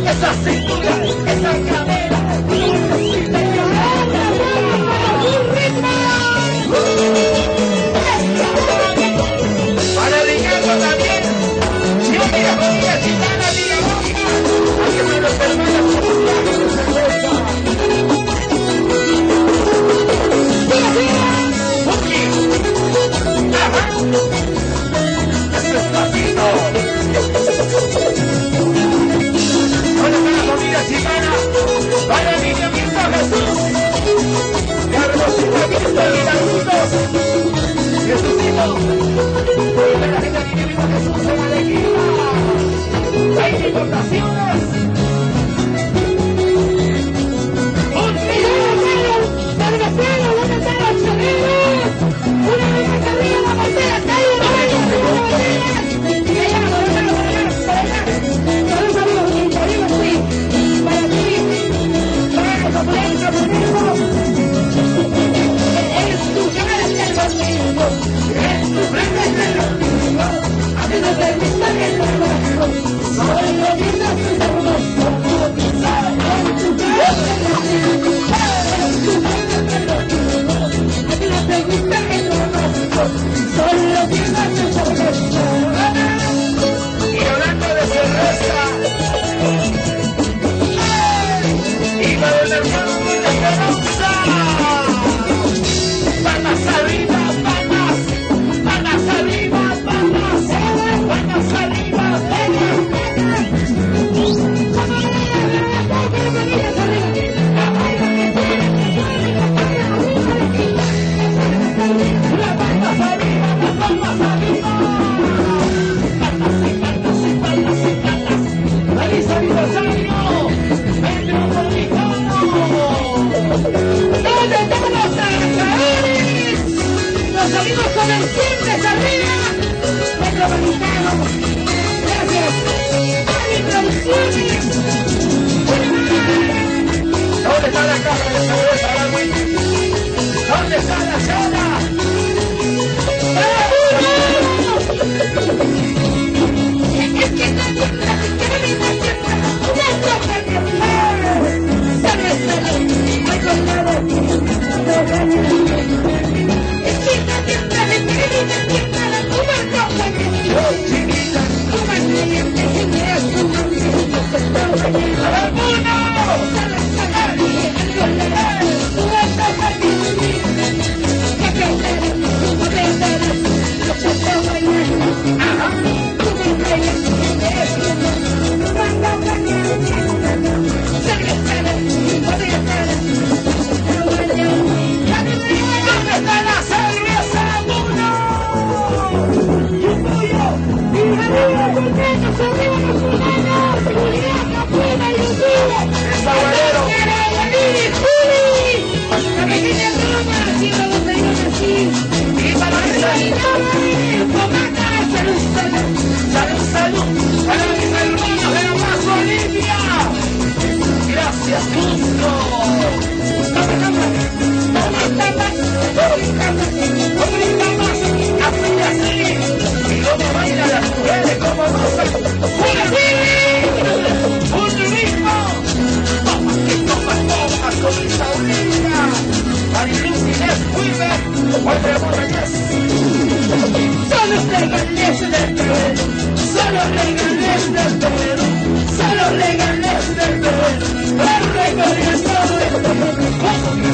Esa cintura, esa cadera, para Ricardo también, yo mira comida gitana, mira boca, aquí se nos termina su cumpleaños de cerveza. Ajá, eso es pasito. Gitana, para el niño Cristo Jesús, Carlosito Cristo Guidarutos, Jesucito, para la gente del niño Jesús en Arequipa, hay importaciones. Un cielo, Targasero, buenas tardes, choreros, una vez que arriba la bandera, cae una vez, y allá, por allá, es tu cara de los mismos, es tu frente de los mismos, a mí no te gusta el trabajo, soy lo mismo que es hermoso, sabes tu cara de los mismos, es tu frente de los mismos, a mí no te gusta el trabajo, soy lo mismo que es hermoso. Y hablando de cerveza, y para el hermano de Esperanza, patas arriba, patas arriba, patas arriba, ¡Feliz aniversario! ¿Dónde están los trabajadores? Nos salimos con el 100 de arriba. Metropolitano. Gracias. Ani Producciones. ¿Dónde está la caja de cerveza, Darwin? ¿Dónde está la cena? Es que no tiembla, que no me tiembla. ¡Ya toca el Gracias, Cusco. Así, y cómo bailan las mujeres, cómo gozan. ¡Un ritmo! Tomas con esa orilla. Mariluz Inés Wilber, Walter Montañez. Solo regales del Perú, solo regales del Perú, solo regales del Perú. El recorrido todo el Perú, ¿cómo que